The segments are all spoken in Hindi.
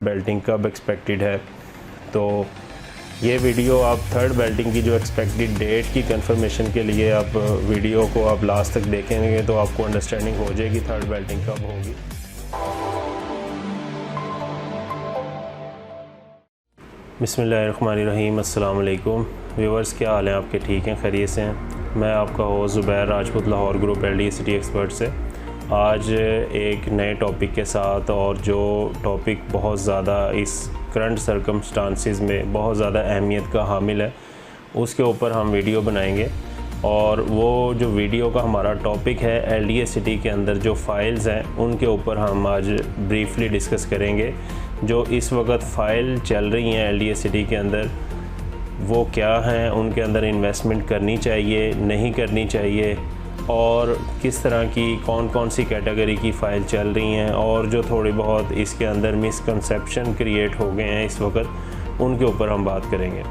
बेल्टिंग कब एक्सपेक्टेड है। तो ये वीडियो आप थर्ड बेल्टिंग की जो एक्सपेक्टेड डेट की कंफर्मेशन के लिए आप वीडियो को आप लास्ट तक देखेंगे तो आपको अंडरस्टैंडिंग हो जाएगी थर्ड बेल्टिंग कब होगी। बिस्मिल्लाहिर्रहमानिर्रहीम, अस्सलाम वालेकुम व्यूअर्स, क्या हाल है आपके? ठीक हैं, खैरियत से हैं? मैं आपका host Zubair Rajput Lahore group LDA city expert से आज एक नए टॉपिक के साथ, और जो टॉपिक बहुत ज़्यादा इस करंट सर्कमस्टांसिस में बहुत ज़्यादा अहमियत का हामिल है, उसके ऊपर हम वीडियो बनाएंगे। और वो जो वीडियो का हमारा टॉपिक है LDA सिटी के अंदर जो फ़ाइल्स हैं उनके ऊपर हम आज ब्रीफली डिस्कस करेंगे। जो इस वक्त फ़ाइल चल रही हैं LDA सिटी के अंदर वो क्या हैं, उनके अंदर इन्वेस्टमेंट करनी चाहिए नहीं करनी चाहिए, और किस तरह की कौन कौन सी कैटेगरी की फ़ाइल चल रही हैं, और जो थोड़ी बहुत इसके अंदर मिसकंसेप्शन क्रिएट हो गए हैं इस वक्त, उनके ऊपर हम बात करेंगे।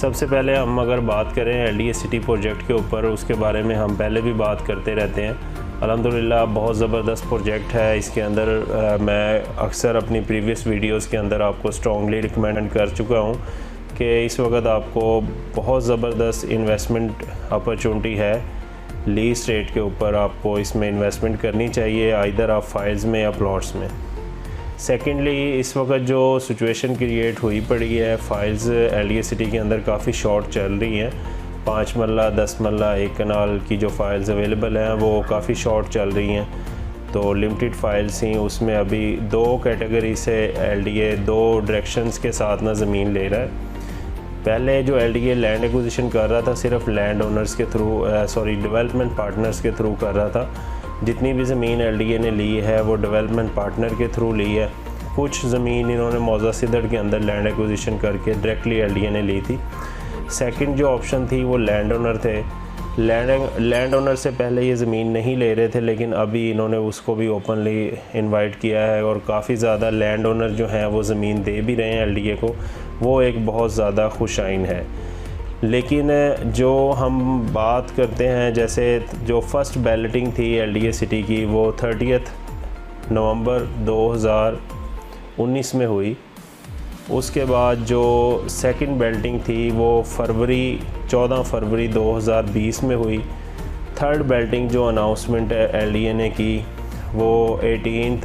सबसे पहले हम अगर बात करें LDA सिटी प्रोजेक्ट के ऊपर, उसके बारे में हम पहले भी बात करते रहते हैं। अल्हम्दुलिल्लाह बहुत ज़बरदस्त प्रोजेक्ट है। इसके अंदर मैं अक्सर अपनी प्रीवियस वीडियोस के अंदर आपको स्ट्रॉन्गली रिकमेंड कर चुका हूँ कि इस वक्त आपको बहुत ज़बरदस्त इन्वेस्टमेंट अपॉर्चुनिटी है। लीज रेट के ऊपर आपको इसमें इन्वेस्टमेंट करनी चाहिए, आइदर आप फाइल्स में या प्लॉट्स में। सेकेंडली, इस वक्त जो सिचुएशन क्रिएट हुई पड़ी है, फ़ाइल्स LDA सिटी के अंदर काफ़ी शॉर्ट चल रही हैं। 5 मरला 10 मरला 1 कनाल की जो फ़ाइल्स अवेलेबल हैं वो काफ़ी शॉर्ट चल रही हैं। तो लिमिटेड फ़ाइल्स ही उसमें अभी 2 कैटेगरी से LDA 2 डायरेक्शंस के साथ ना ज़मीन ले रहा है। पहले जो LDA लैंड एक्विजिशन कर रहा था सिर्फ लैंड ओनर्स के थ्रू डेवलपमेंट पार्टनर्स के थ्रू कर रहा था। जितनी भी ज़मीन LDA ने ली है वो डेवलपमेंट पार्टनर के थ्रू ली है। कुछ ज़मीन इन्होंने मौजा सिदड़ के अंदर लैंड एक्विजिशन करके डायरेक्टली LDA ने ली थी। सेकंड जो ऑप्शन थी वो लैंड ओनर थे। लैंड ओनर से पहले ये ज़मीन नहीं ले रहे थे, लेकिन अभी इन्होंने उसको भी ओपनली इनवाइट किया है, और काफ़ी ज़्यादा लैंड ओनर जो हैं वो ज़मीन दे भी रहे हैं LDA को। वो एक बहुत ज़्यादा खुशाइन है। लेकिन जो हम बात करते हैं, जैसे जो फ़र्स्ट बैलेटिंग थी LDA सिटी की वो 30 नवंबर 2019 में हुई। उसके बाद जो सेकंड बैलेटिंग थी वो 14 फरवरी 2020 में हुई। थर्ड बैलेटिंग जो अनाउंसमेंट LDA ने की वो 18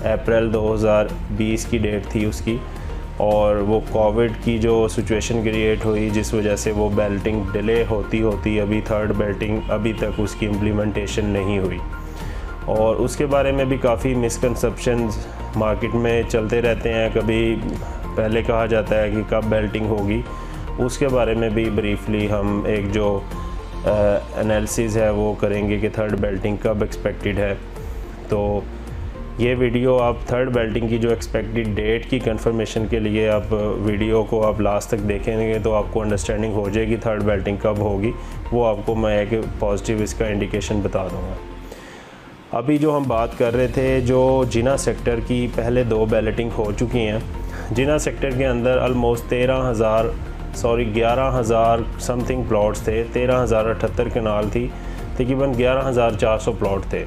अप्रैल 2020 की डेट थी उसकी, और वो कोविड की जो सिचुएशन क्रिएट हुई जिस वजह से वो बैलेटिंग डिले होती अभी थर्ड बैलेटिंग अभी तक उसकी इम्प्लीमेंटेशन नहीं हुई। और उसके बारे में भी काफ़ी मिसकंसेप्शंस मार्केट में चलते रहते हैं। कभी पहले कहा जाता है कि कब बैलेटिंग होगी, उसके बारे में भी ब्रीफली हम एक जो एनालिसिस है वो करेंगे कि थर्ड बैलेटिंग कब एक्सपेक्टेड है। तो ये वीडियो आप थर्ड बेल्टिंग की जो एक्सपेक्टेड डेट की कंफर्मेशन के लिए आप वीडियो को आप लास्ट तक देखेंगे तो आपको अंडरस्टैंडिंग हो जाएगी थर्ड बेल्टिंग कब होगी। वो आपको मैं एक पॉजिटिव इसका इंडिकेशन बता दूंगा। अभी जो हम बात कर रहे थे, जो जिना सेक्टर की पहले 2 बैलेटिंग हो चुकी हैं। जिना सेक्टर के अंदर ऑलमोस्ट 11,000 समथिंग प्लॉट्स थे। 13,078 कनाल थी, तकरीबन 11,400 प्लॉट थे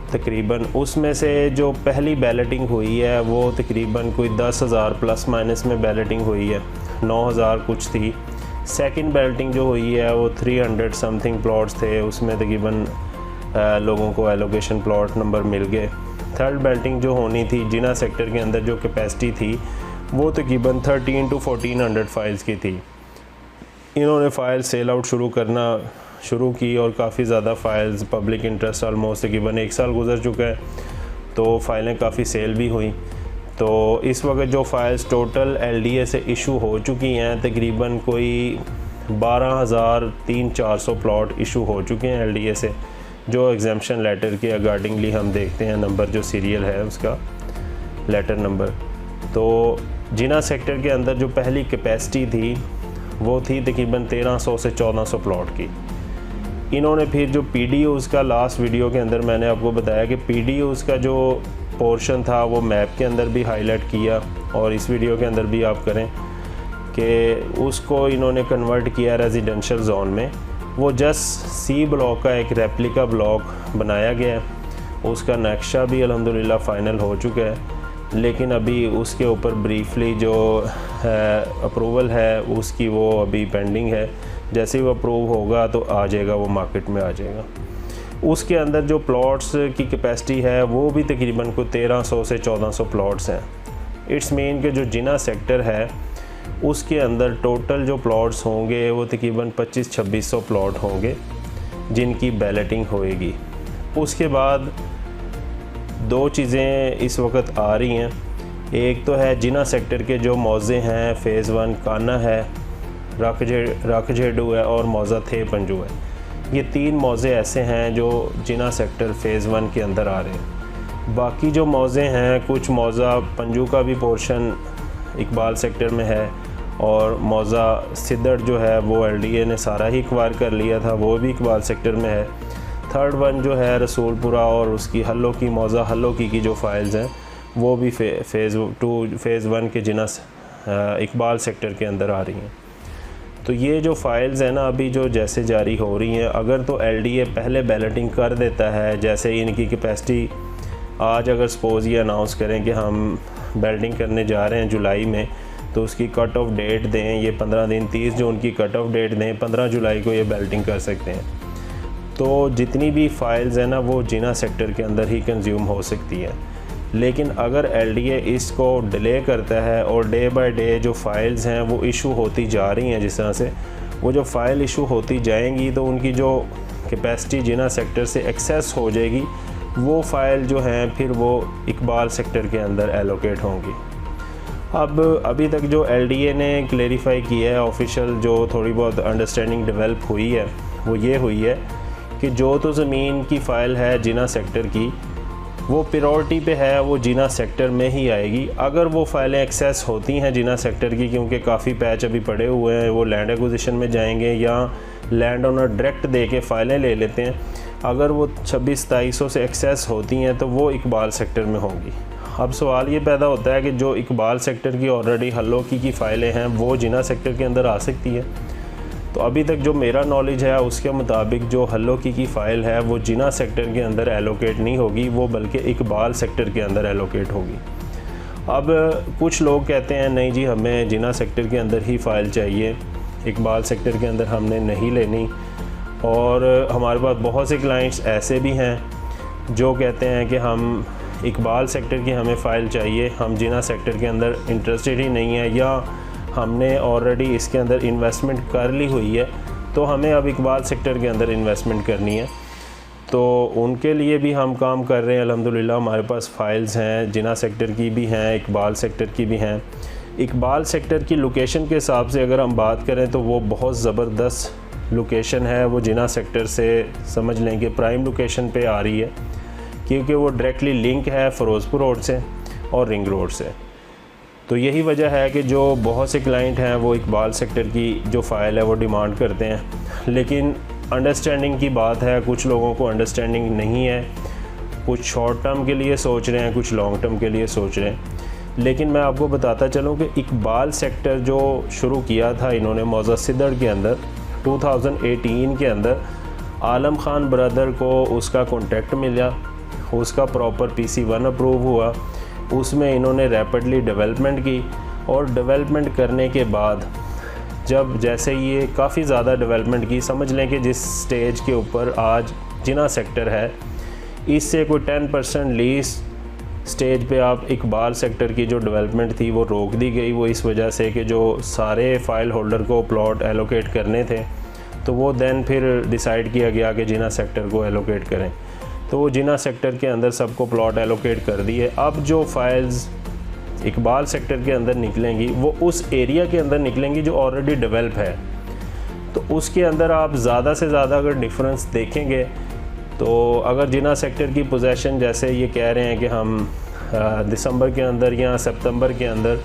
तकरीबन। उसमें से जो पहली बैलेटिंग हुई है वो तकरीबन कोई 10,000 प्लस माइनस में बैलेटिंग हुई है, 9,000 कुछ थी। सेकंड बैलेटिंग जो हुई है वो 300 समथिंग प्लॉट्स थे, उसमें तकरीबन लोगों को एलोकेशन प्लॉट नंबर मिल गए। थर्ड बैलेटिंग जो होनी थी जिना सेक्टर के अंदर जो कैपेसिटी थी वो तकरीबन 1300 to 1400 फाइल्स की थी। इन्होंने फ़ाइल सेल आउट शुरू की और काफ़ी ज़्यादा फ़ाइल्स पब्लिक इंटरेस्ट ऑलमोस्ट तकरीबन 1 साल गुजर चुका है, तो फ़ाइलें काफ़ी सेल भी हुई। तो इस वक्त जो फ़ाइल्स टोटल LDA से इशू हो चुकी हैं तकरीबन कोई 12,300-400 प्लॉट इशू हो चुके हैं LDA से, जो एग्जाम्पशन लेटर के अकॉर्डिंगली हम देखते हैं नंबर जो सीरियल है उसका लेटर नंबर। तो जिना सेक्टर के अंदर जो पहली कैपेसिटी थी वो थी तकरीबन 1300 से 1400 प्लॉट की। इन्होंने फिर जो PDOs का लास्ट वीडियो के अंदर मैंने आपको बताया कि PDOs का जो पोर्शन था वो मैप के अंदर भी हाईलाइट किया, और इस वीडियो के अंदर भी आप करें कि उसको इन्होंने कन्वर्ट किया रेजिडेंशियल जोन में। वो जस्ट C ब्लॉक का एक रेप्लिका ब्लॉक बनाया गया है, उसका नक्शा भी अल्हम्दुलिल्लाह फ़ाइनल हो चुका है। लेकिन अभी उसके ऊपर ब्रीफली जो अप्रूवल है उसकी वो अभी पेंडिंग है। जैसे ही वो अप्रूव होगा तो आ जाएगा, वो मार्केट में आ जाएगा। उसके अंदर जो प्लॉट्स की कैपेसिटी है वो भी तकरीबन को 1300 से 1400 प्लॉट्स हैं। इट्स मीन के जो जिना सेक्टर है उसके अंदर टोटल जो प्लॉट्स होंगे वो तकरीबन 2500-2600 प्लॉट होंगे जिनकी बैलेटिंग होएगी। उसके बाद दो चीज़ें इस वक्त आ रही हैं। एक तो है जिना सेक्टर के जो मौज़े हैं, फ़ेज़ 1 काना है, रखजेडू है और मौज़ा थे पंजू है। ये 3 मौज़े ऐसे हैं जो जिना सेक्टर फ़ेज़ 1 के अंदर आ रहे हैं। बाकी जो मौज़े हैं, कुछ मौज़ा पंजू का भी पोर्शन इकबाल सेक्टर में है और मौज़ा सिद्दड़ जो है वो LDA ने सारा ही एक्वायर कर लिया था, वो भी इकबाल सेक्टर में है। थर्ड वन जो है रसूलपुरा और उसकी हल्लो की मौज़ा हल्लो की जो फाइल्स हैं वो भी फ़ेज़ 1 के जिना इकबाल सेक्टर के अंदर आ रही हैं। तो ये जो फाइल्स हैं ना अभी जो जैसे जारी हो रही हैं, अगर तो LDA पहले बैलेटिंग कर देता है, जैसे इनकी कैपेसिटी आज अगर सपोज़ ये अनाउंस करें कि हम बैलेटिंग करने जा रहे हैं जुलाई में, तो उसकी कट ऑफ डेट दें, ये 15 दिन 30 जून की कट ऑफ डेट दें, 15 जुलाई को ये बैलेटिंग कर सकते हैं। तो जितनी भी फाइल्स हैं ना वो जिना सेक्टर के अंदर ही कंज्यूम हो सकती है। लेकिन अगर LDA इसको डिले करता है और डे बाय डे जो फाइल्स हैं वो इशू होती जा रही हैं, जिस तरह से वो जो फ़ाइल इशू होती जाएंगी तो उनकी जो कैपेसिटी जिना सेक्टर से एक्सेस हो जाएगी, वो फ़ाइल जो हैं फिर वो इकबाल सेक्टर के अंदर एलोकेट होंगी। अब अभी तक जो LDA ने क्लेरिफाई किया है, ऑफिशियल जो थोड़ी बहुत अंडरस्टैंडिंग डेवलप हुई है वो ये हुई है कि जो तो ज़मीन की फ़ाइल है जिना सेक्टर की वो प्रायोरिटी पे है, वो जिना सेक्टर में ही आएगी। अगर वो फ़ाइलें एक्सेस होती हैं जिना सेक्टर की, क्योंकि काफ़ी पैच अभी पड़े हुए हैं, वो लैंड एक्विजिशन में जाएंगे या लैंड ओनर डायरेक्ट दे के फ़ाइलें ले लेते हैं, अगर वो 2600-2700 से एक्सेस होती हैं तो वो इकबाल सेक्टर में होंगी। अब सवाल ये पैदा होता है कि जो इकबाल सेक्टर की ऑलरेडी हल्लो की फ़ाइलें हैं वो जिना सेक्टर के अंदर आ सकती है। तो अभी तक जो मेरा नॉलेज है उसके मुताबिक जो हल्लो की फ़ाइल है वो जिना सेक्टर के अंदर एलोकेट नहीं होगी, वो बल्कि इकबाल सेक्टर के अंदर एलोकेट होगी। अब कुछ लोग कहते हैं नहीं जी हमें जिना सेक्टर के अंदर ही फ़ाइल चाहिए, इकबाल सेक्टर के अंदर हमने नहीं लेनी। और हमारे पास बहुत से क्लाइंट्स ऐसे भी हैं जो कहते हैं कि हम इकबाल सेक्टर की हमें फ़ाइल चाहिए, हम जिना सेक्टर के अंदर इंटरेस्टेड ही नहीं है, या हमने ऑलरेडी इसके अंदर इन्वेस्टमेंट कर ली हुई है तो हमें अब इकबाल सेक्टर के अंदर इन्वेस्टमेंट करनी है। तो उनके लिए भी हम काम कर रहे हैं अल्हम्दुलिल्लाह। हमारे पास फ़ाइल्स हैं, जिना सेक्टर की भी हैं, इकबाल सेक्टर की भी हैं। इकबाल सेक्टर की लोकेशन के हिसाब से अगर हम बात करें तो वो बहुत ज़बरदस्त लोकेशन है, वो जिना सेक्टर से समझ लें कि प्राइम लोकेशन पे आ रही है, क्योंकि वो डायरेक्टली लिंक है फ़िरोज़पुर रोड से और रिंग रोड से। तो यही वजह है कि जो बहुत से क्लाइंट हैं वो इकबाल सेक्टर की जो फ़ाइल है वो डिमांड करते हैं। लेकिन अंडरस्टैंडिंग की बात है, कुछ लोगों को अंडरस्टैंडिंग नहीं है, कुछ शॉर्ट टर्म के लिए सोच रहे हैं, कुछ लॉन्ग टर्म के लिए सोच रहे हैं। लेकिन मैं आपको बताता चलूँ कि इकबाल सेक्टर जो शुरू किया था इन्होंने मौज़ा सिद्दड़ के अंदर 2018 के अंदर, आलम खान ब्रदर को उसका कॉन्ट्रैक्ट मिला, उसका प्रॉपर PC1 अप्रूव हुआ, उसमें इन्होंने रैपिडली डेवलपमेंट की और डेवलपमेंट करने के बाद जब जैसे ये काफ़ी ज़्यादा डेवलपमेंट की, समझ लें कि जिस स्टेज के ऊपर आज जिना सेक्टर है इससे कोई 10% लीज स्टेज पे आप इकबाल सेक्टर की जो डेवलपमेंट थी वो रोक दी गई। वो इस वजह से कि जो सारे फ़ाइल होल्डर को प्लॉट एलोकेट करने थे तो वो दैन फिर डिसाइड किया गया कि जिना सेक्टर को एलोकेट करें, तो वो जिना सेक्टर के अंदर सबको प्लॉट एलोकेट कर दिए। अब जो फाइल्स इकबाल सेक्टर के अंदर निकलेंगी वो उस एरिया के अंदर निकलेंगी जो ऑलरेडी डेवलप है। तो उसके अंदर आप ज़्यादा से ज़्यादा अगर डिफरेंस देखेंगे तो अगर जिना सेक्टर की पोजीशन जैसे ये कह रहे हैं कि हम दिसंबर के अंदर या सितंबर के अंदर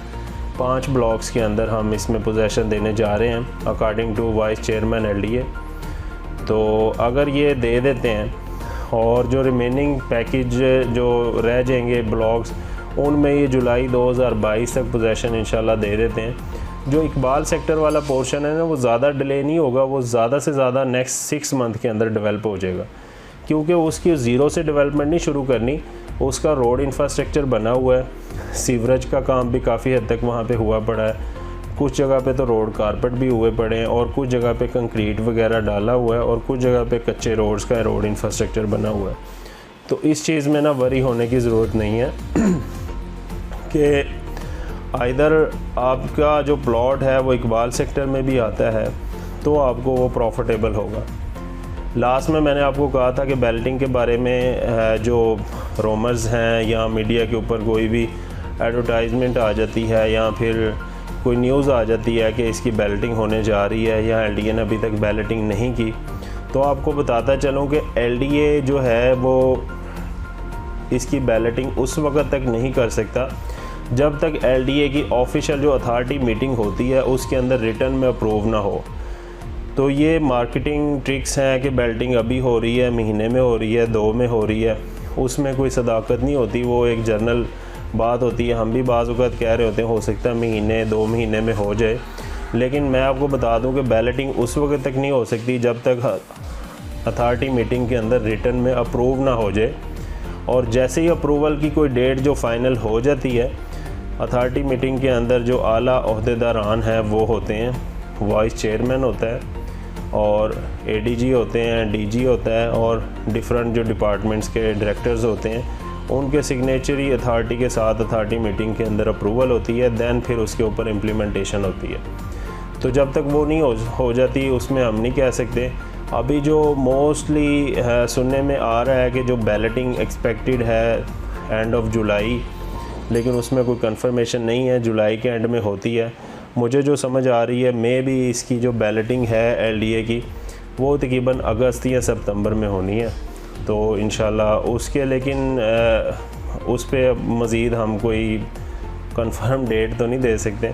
5 ब्लॉक्स के अंदर हम इसमें पोजीशन देने जा रहे हैं according to vice chairman LDA, तो अगर ये दे देते हैं और जो रिमेनिंग पैकेज जो रह जाएंगे ब्लॉक्स उनमें ये जुलाई 2022 तक पोजीशन इंशाल्लाह दे देते हैं। जो इकबाल सेक्टर वाला पोर्शन है ना वो ज़्यादा डिले नहीं होगा, वो ज़्यादा से ज़्यादा नेक्स्ट 6 मंथ के अंदर डेवलप हो जाएगा, क्योंकि उसकी ज़ीरो से डेवलपमेंट नहीं शुरू करनी, उसका रोड इंफ्रास्ट्रक्चर बना हुआ है, सीवरेज का काम भी काफ़ी हद तक वहाँ पे हुआ पड़ा है, कुछ जगह पे तो रोड कारपेट भी हुए पड़े हैं और कुछ जगह पे कंक्रीट वगैरह डाला हुआ है और कुछ जगह पे कच्चे रोड्स का रोड इंफ्रास्ट्रक्चर बना हुआ है। तो इस चीज़ में ना वरी होने की ज़रूरत नहीं है कि आइदर आपका जो प्लॉट है वो इकबाल सेक्टर में भी आता है तो आपको वो प्रॉफिटेबल होगा। लास्ट में मैंने आपको कहा था कि बैलेटिंग के बारे में जो रोमर्स हैं या मीडिया के ऊपर कोई भी एडवर्टाइजमेंट आ जाती है या फिर कोई न्यूज़ आ जाती है कि इसकी बैलेटिंग होने जा रही है या एलडीए ने अभी तक बैलेटिंग नहीं की, तो आपको बताता चलूँ कि एलडीए जो है वो इसकी बैलेटिंग उस वक्त तक नहीं कर सकता जब तक एलडीए की ऑफिशियल जो अथॉरिटी मीटिंग होती है उसके अंदर रिटर्न में अप्रूव ना हो। तो ये मार्केटिंग ट्रिक्स हैं कि बैलेटिंग अभी हो रही है, महीने में हो रही है, 2 में हो रही है, उसमें कोई सदाकत नहीं होती, वो एक जनरल बात होती है। हम भी बाज़ वक़्त कह रहे होते हैं हो सकता है महीने 2 महीने में हो जाए, लेकिन मैं आपको बता दूं कि बैलेटिंग उस वक्त तक नहीं हो सकती जब तक अथॉरिटी मीटिंग के अंदर रिटर्न में अप्रूव ना हो जाए। और जैसे ही अप्रूवल की कोई डेट जो फाइनल हो जाती है, अथॉरिटी मीटिंग के अंदर जो आला ओहदेदारान हैं वो होते हैं, वाइस चेयरमैन होता है और एडीजी होते हैं, डीजी होता है और डिफरेंट जो डिपार्टमेंट्स के डायरेक्टर्स होते हैं, उनके सिग्नेचर ही अथॉरिटी के साथ अथॉरिटी मीटिंग के अंदर अप्रूवल होती है, दैन फिर उसके ऊपर इम्प्लीमेंटेशन होती है। तो जब तक वो नहीं हो जाती उसमें हम नहीं कह सकते। अभी जो मोस्टली सुनने में आ रहा है कि जो बैलेटिंग एक्सपेक्टेड है एंड ऑफ जुलाई, लेकिन उसमें कोई कंफर्मेशन नहीं है, जुलाई के एंड में होती है। मुझे जो समझ आ रही है मे भी इसकी जो बैलेटिंग है एलडीए की वो तकरीबन अगस्त या सितंबर में होनी है। तो इंशाल्लाह उसके, लेकिन उस पर मज़ीद हम कोई कंफर्म डेट तो नहीं दे सकते।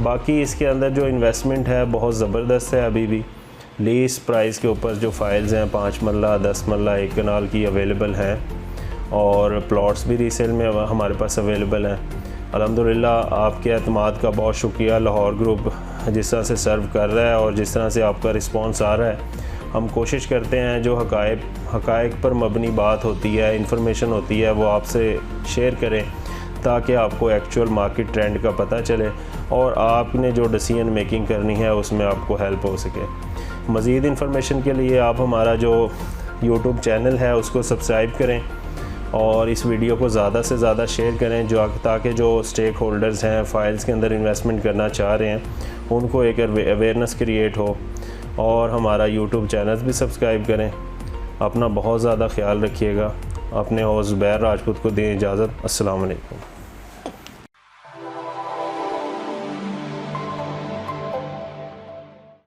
बाकी इसके अंदर जो इन्वेस्टमेंट है बहुत ज़बरदस्त है। अभी भी लीज प्राइस के ऊपर जो फाइल्स हैं 5 मरला 10 मरला 1 कनाल की अवेलेबल हैं और प्लॉट्स भी रीसेल में हमारे पास अवेलेबल हैं। अल्हम्दुलिल्लाह आपके एतमाद का बहुत शुक्रिया। लाहौर ग्रुप जिस तरह से सर्व कर रहा है और जिस तरह से आपका रिस्पांस आ रहा है, हम कोशिश करते हैं जो हकायक पर मबनी बात होती है, इंफॉर्मेशन होती है, वो आपसे शेयर करें ताकि आपको एक्चुअल मार्केट ट्रेंड का पता चले और आपने जो डिसीजन मेकिंग करनी है उसमें आपको हेल्प हो सके। मज़ीद इंफॉर्मेशन के लिए आप हमारा जो यूट्यूब चैनल है उसको सब्सक्राइब करें और इस वीडियो को ज़्यादा से ज़्यादा शेयर करें ताकि जो स्टेक होल्डर्स हैं फाइल्स के अंदर इन्वेस्टमेंट करना चाह रहे हैं उनको एक अवेयरनेस क्रिएट हो। और हमारा यूट्यूब चैनल भी सब्सक्राइब करें। अपना बहुत ज़्यादा ख्याल रखिएगा। अपने होस्ट ज़ुबैर राजपूत को दें इजाज़त। अस्सलाम वालेकुम।